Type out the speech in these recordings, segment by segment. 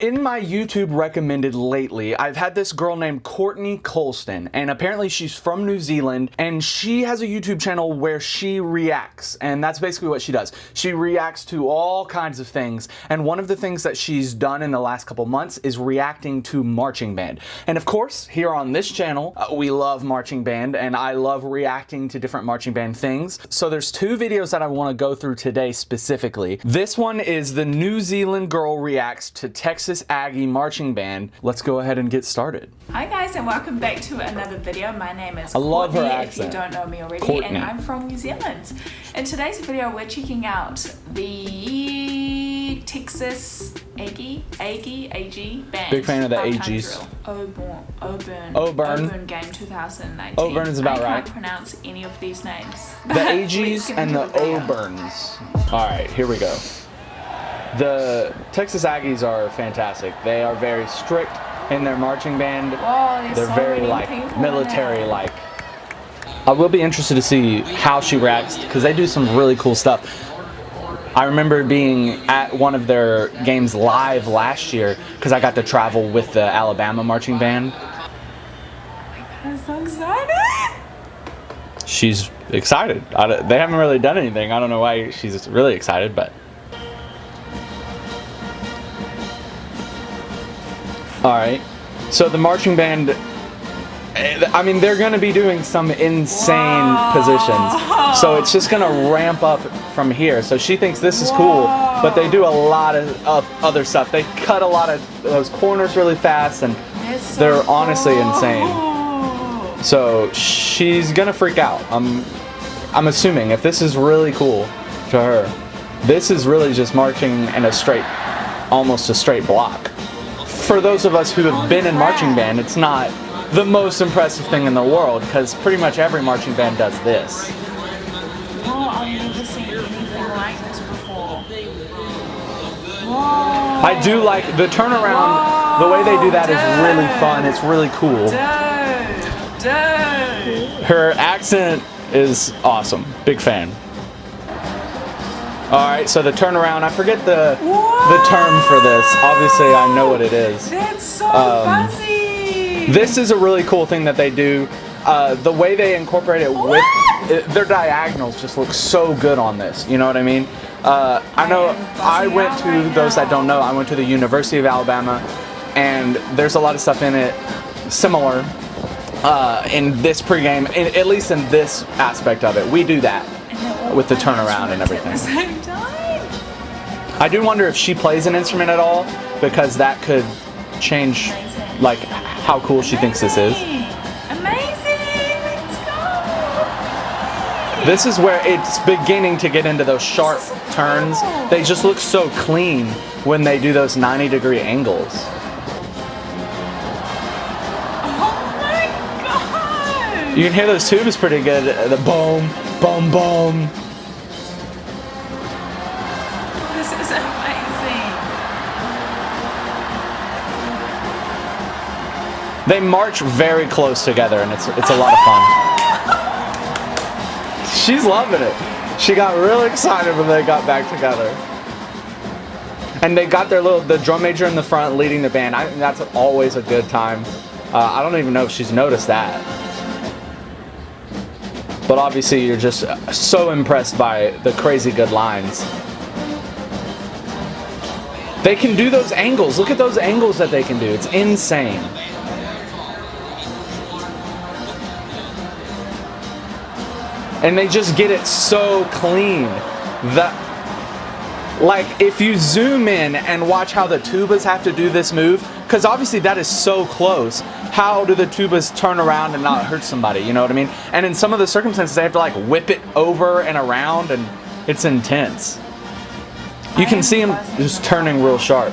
In my YouTube recommended lately, I've had this girl named Courtney Colston, and apparently she's from New Zealand, and she has a YouTube channel where she reacts, and that's basically what she does. She reacts to all kinds of things, and one of the things that she's done in the last couple months is reacting to marching band. And of course, here on this channel, we love marching band, and I love reacting to different marching band things. So there's two videos that I want to go through today specifically. This one is the New Zealand girl reacts to Texas Aggie marching band. Let's go ahead and get started. Hi guys, and welcome back to another video. My name is Courtney, her accent. If you don't know me already, Courtney. And I'm from New Zealand. In today's video, we're checking out the Texas Aggie band. Big fan of the Halftime AGs. Drill. Auburn game 2019. Auburn is about I right. can't pronounce any of these names. The AGs and the Auburns. All right, here we go. The Texas Aggies are fantastic. They are very strict in their marching band. Whoa, They're so very many like people military-like. I will be interested to see how she reacts because they do some really cool stuff. I remember being at one of their games live last year because I got to travel with the Alabama marching band. I'm so excited. She's excited. They haven't really done anything. I don't know why she's really excited, but. Alright, so the marching band, I mean, they're going to be doing some insane positions, so it's just going to ramp up from here. So she thinks this is cool, but they do a lot of other stuff. They cut a lot of those corners really fast, and they're honestly insane. So she's going to freak out. I'm assuming if this is really cool to her, this is really just marching in a straight, almost a straight block. For those of us who have been in marching band, it's not the most impressive thing in the world because pretty much every marching band does this. Whoa, I've never seen anything like this before. Whoa. I do like the turnaround. The way they do that is really fun. It's really cool. Dude. Her accent is awesome. Big fan. Alright, so the turnaround, I forget the term for this. Obviously, I know what it is. That's so fuzzy. This is a really cool thing that they do. The way they incorporate it with their diagonals just look so good on this. You know what I mean? I know I went to, those that don't know, I went to the University of Alabama, and there's a lot of stuff in it similar in this pregame, at least in this aspect of it. We do that with the turnaround and everything. At the same time. I do wonder if she plays an instrument at all, because that could change like how cool she thinks this is. Amazing! Let's go! This is where it's beginning to get into those sharp turns. They just look so clean when they do those 90-degree angles. Oh my god! You can hear those tubas pretty good. The boom, boom, boom. This is amazing. They march very close together, and it's a lot of fun. She's loving it. She got really excited when they got back together. And they got the drum major in the front leading the band. I think that's always a good time. I don't even know if she's noticed that. But obviously you're just so impressed by the crazy good lines. They can do those angles. Look at those angles that they can do. It's insane. And they just get it so clean. Like, if you zoom in and watch how the tubas have to do this move, because obviously that is so close, how do the tubas turn around and not hurt somebody, you know what I mean? And in some of the circumstances, they have to like whip it over and around, and it's intense. You can see them just turning real sharp.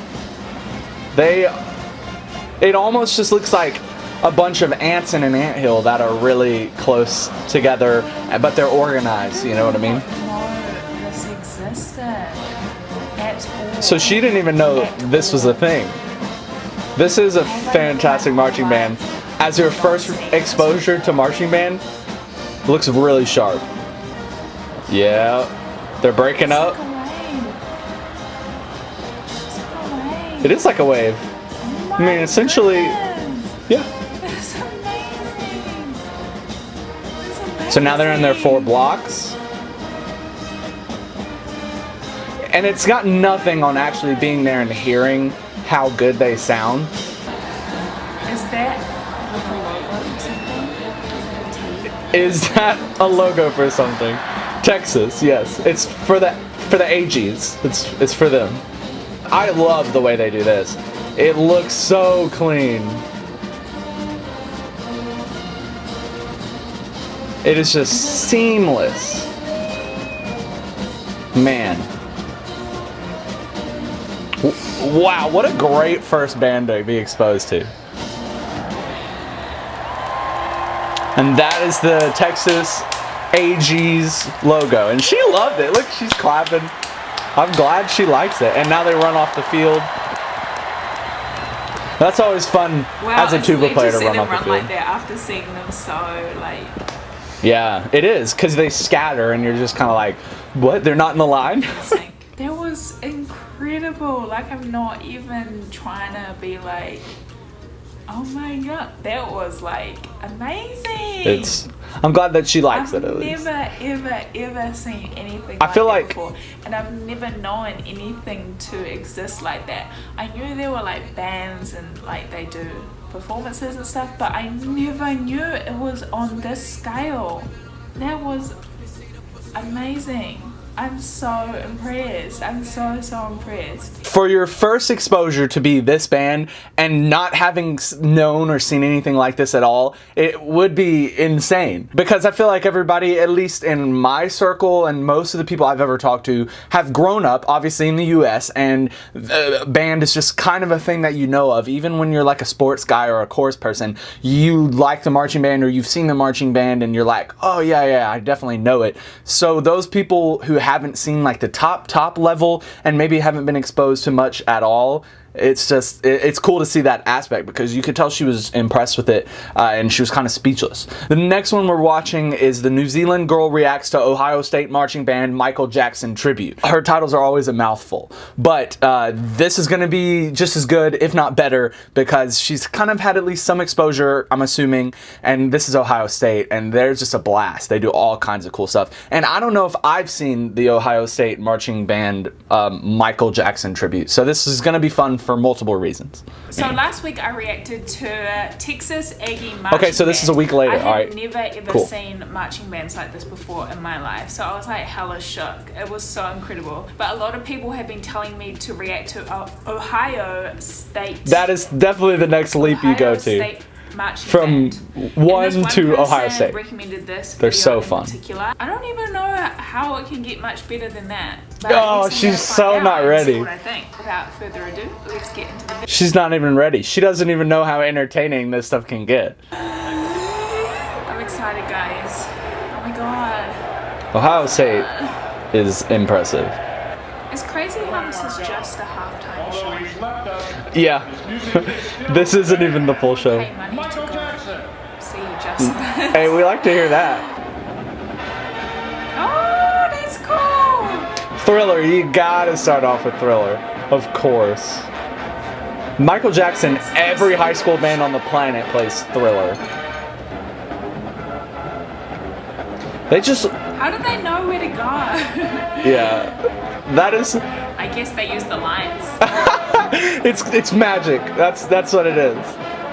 It almost just looks like a bunch of ants in an anthill that are really close together, but they're organized, you know what I mean? No, this existed at all. So she didn't even know this was a thing. This is a fantastic marching band. As your first exposure to marching band, looks really sharp. Yeah, they're breaking up. It is like a wave. I mean, essentially, yeah. That's amazing. That's amazing. So now they're in their 4 blocks. And it's got nothing on actually being there and hearing how good they sound. Is that like a logo or something? Is that a logo for something? Texas, yes. It's for the AGs. It's for them. I love the way they do this. It looks so clean. It is just seamless. Man. Wow, what a great first band to be exposed to. And that is the Texas AG's logo. And she loved it. Look, she's clapping. I'm glad she likes it. And now they run off the field. That's always fun as a tuba player to run off the field. Like that after seeing them so like. Yeah, it is, because they scatter and you're just kind of like, what? They're not in the line? That was incredible. Like, I'm not even trying to be like, oh my god, that was like amazing. I'm glad that she likes it at least. I've never ever seen anything I feel like like that before, and I've never known anything to exist like that. I knew there were like bands and like they do performances and stuff, but I never knew it was on this scale. That was amazing. I'm so impressed. I'm so impressed. For your first exposure to be this band and not having known or seen anything like this at all, it would be insane. Because I feel like everybody, at least in my circle and most of the people I've ever talked to, have grown up, obviously in the US, and band is just kind of a thing that you know of. Even when you're like a sports guy or a chorus person, you like the marching band or you've seen the marching band and you're like, oh yeah, I definitely know it. So those people who haven't seen like the top level and maybe haven't been exposed to much at all, it's cool to see that aspect, because you could tell she was impressed with it and she was kind of speechless. The next one we're watching is the New Zealand girl reacts to Ohio State marching band Michael Jackson tribute. Her titles are always a mouthful, but this is going to be just as good, if not better, because she's kind of had at least some exposure, I'm assuming, and this is Ohio State, and they're just a blast. They do all kinds of cool stuff, and I don't know if I've seen the Ohio State marching band Michael Jackson tribute, so this is going to be fun for multiple reasons. So last week I reacted to Texas Aggie marching Okay, so this is a week later. I had Alright. never ever Cool. seen marching bands like this before in my life, so I was like hella shook. It was so incredible. But a lot of people have been telling me to react to Ohio State. That is definitely the next leap you go to. State marching From band. one And this to person Ohio State. recommended this They're video so in fun. particular. I don't even know how it can get much better than that. But I Oh, guess I'm she's gonna so find not out and ready. see what I think. Without further ado, let's get into the video. She's not even ready. She doesn't even know how entertaining this stuff can get. I'm excited, guys. Oh my god. Ohio State is impressive. It's crazy how this is just a halftime show. Yeah. This isn't even the full show. Pay money to go see just this. Hey, we like to hear that. Oh, that's cool. Thriller, you gotta start off with Thriller. Of course. Michael Jackson, every high school band on the planet plays Thriller. They just... How do they know where to go? Yeah. That is... I guess they use the lines. it's magic. That's what it is.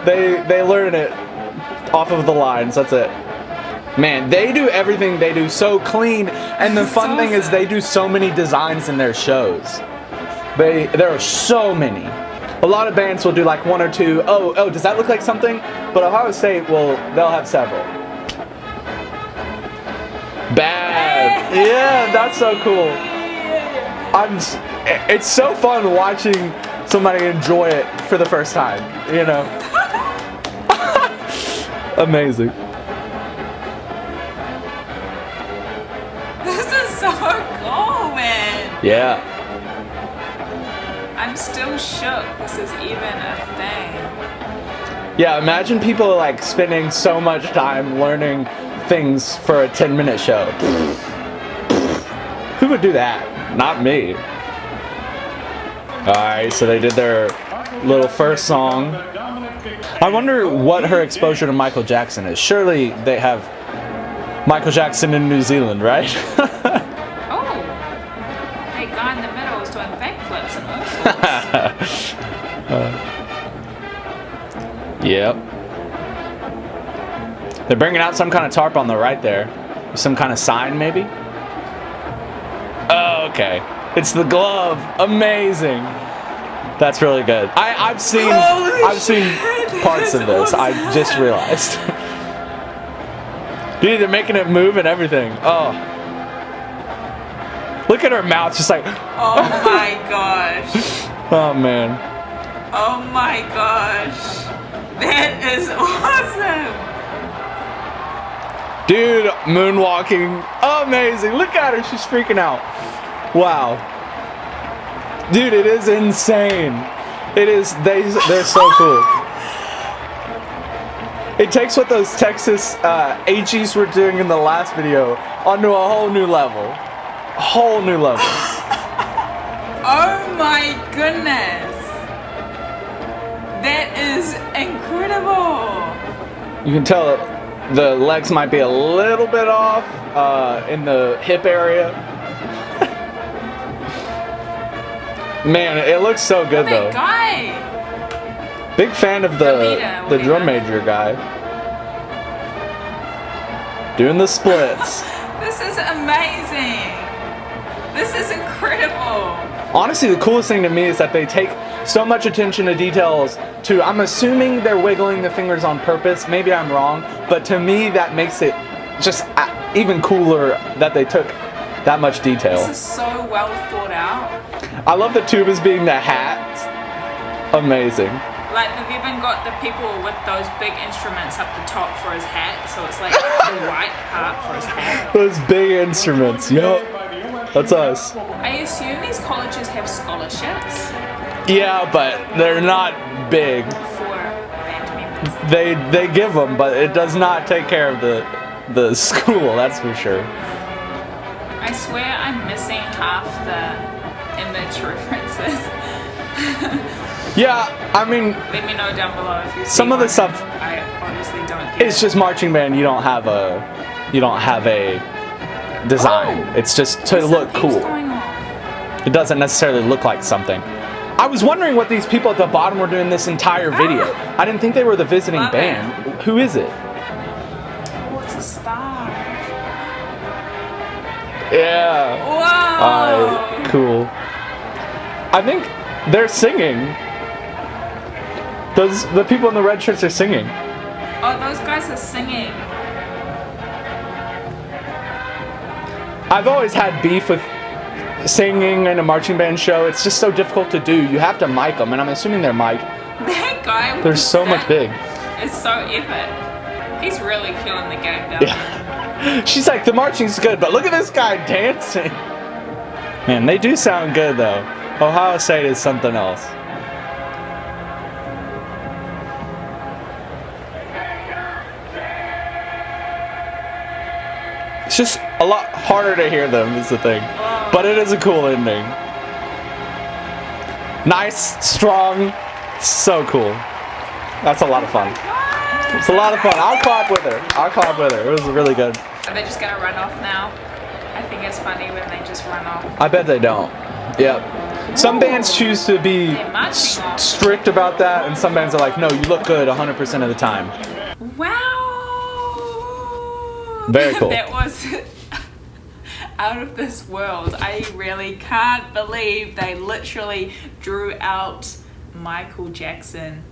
They learn it off of the lines. That's it. Man, they do everything they do so clean, and the fun thing is they do so many designs in their shows. There are so many. A lot of bands will do like one or two. Oh, does that look like something? But Ohio State they'll have several. Bad. Yeah, that's so cool. It's so fun watching somebody enjoy it for the first time, you know. Amazing. This is so cool, man. Yeah. I'm still shook this is even a thing. Yeah, imagine people like spending so much time learning things for a 10-minute show. Who would do that? Not me. Alright, so they did their little first song. I wonder what her exposure to Michael Jackson is. Surely they have Michael Jackson in New Zealand, right? Oh, that guy in the middle was doing backflips and all sorts. Yep. They're bringing out some kind of tarp on the right there. Some kind of sign, maybe? Oh, okay. It's the glove. Amazing. That's really good. I've seen parts of this. I just realized. Dude, they're making it move and everything. Oh. Look at her mouth, just like. Oh my gosh. Oh man. Oh my gosh. That is awesome. Dude, moonwalking. Amazing. Look at her, she's freaking out. Wow. Dude, it is insane. It is, they're so cool. It takes what those Texas AGs were doing in the last video onto a whole new level. Whole new level. Oh my goodness. That is incredible. You can tell the legs might be a little bit off in the hip area. Man, it looks so good though. That guy. Big fan of the drum major guy. Doing the splits. This is amazing. This is incredible. Honestly, the coolest thing to me is that they take so much attention to details to, I'm assuming they're wiggling the fingers on purpose. Maybe I'm wrong, but to me that makes it just even cooler that they took that much detail. This is so well thought out. I love the tubas being the hats. Amazing. Like they've even got the people with those big instruments up the top for his hat, so it's like the white part for his hat. Those big instruments, yup. That's us. I assume these colleges have scholarships. Yeah, but they're not big. For band members. They give them, but it does not take care of the school, that's for sure. I swear I'm missing half the image references. Yeah, I mean, let me know down below if you see some of the stuff I obviously don't get. It's just marching band. You don't have a design. Oh, it's just to look cool. Going on. It doesn't necessarily look like something. I was wondering what these people at the bottom were doing this entire video. I didn't think they were the visiting Love band. Who is it? Oh, it's a star. Yeah. Whoa. Alright, cool. I think they're singing. The people in the red shirts are singing. Oh, those guys are singing. I've always had beef with singing in a marching band show. It's just so difficult to do. You have to mic them, and I'm assuming they're mic'd. That guy. They're so much big. It's so epic. He's really killing the game down Yeah. She's like, the marching's good, but look at this guy dancing. Man, they do sound good though. Ohio State is something else. It's just a lot harder to hear them is the thing. But it is a cool ending. Nice, strong, so cool. That's a lot of fun. It's a lot of fun. I'll clap with her. I'll clap with her. It was really good. Are they just gonna run off now? I think it's funny when they just run off. I bet they don't. Yep. Some bands choose to be strict about that, and some bands are like, no, you look good 100% of the time. Wow. Very cool. That was out of this world. I really can't believe they literally drew out Michael Jackson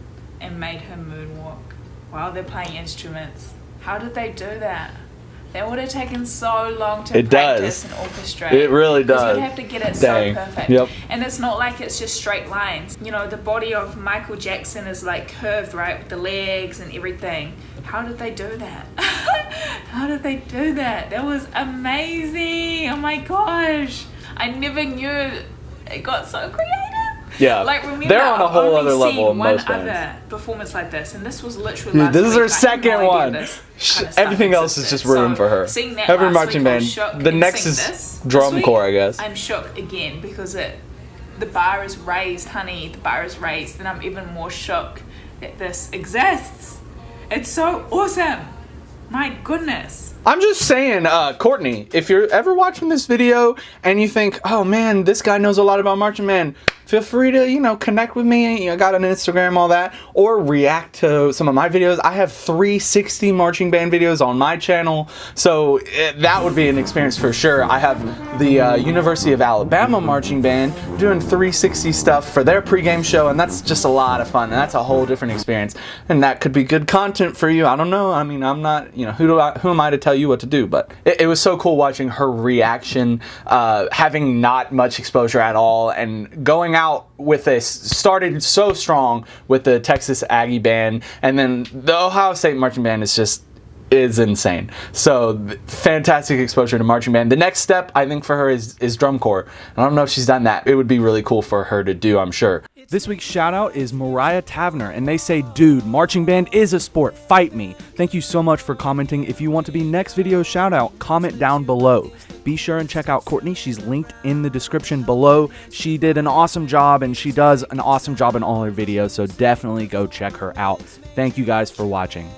and made him moonwalk while they're playing instruments. How did they do that? That would have taken so long to practice and orchestrate. It really does. You'd have to get it Dang. so perfect. Yep. And it's not like it's just straight lines. You know, the body of Michael Jackson is like curved, right? With the legs and everything. How did they do that? How did they do that? That was amazing. Oh my gosh. I never knew it got so creative. Yeah, like, remember, they're on a whole other level in most one bands. other performance like this, and this was literally Dude, last this is week. her second one. Everything else is just room for her. That Every last marching week, I was band. shocked, The and next seeing is this drum week, corps, I guess. I'm shocked again because it the bar is raised, honey, the bar is raised, then I'm even more shook that this exists. It's so awesome. My goodness. I'm just saying, Courtney, if you're ever watching this video and you think, oh man, this guy knows a lot about marching band, feel free to, you know, connect with me. You know, got an Instagram, all that, or react to some of my videos. I have 360 marching band videos on my channel, so that would be an experience for sure. I have the University of Alabama marching band doing 360 stuff for their pregame show, and that's just a lot of fun, and that's a whole different experience, and that could be good content for you. I don't know. I mean, I'm not, you know, who am I to tell you what to do? But it was so cool watching her reaction, having not much exposure at all, and going out with this, started so strong with the Texas Aggie band, and then the Ohio State marching band is insane. So fantastic exposure to marching band. The next step I think for her is drum corps. I don't know if she's done that. It would be really cool for her to do, I'm sure. This week's shout out is Mariah Tavner, and they say, dude, marching band is a sport, fight me. Thank you so much for commenting. If you want to be next video shout out, comment down below. Be sure and check out Courtney. She's linked in the description below. She did an awesome job, and she does an awesome job in all her videos, so definitely go check her out. Thank you guys for watching.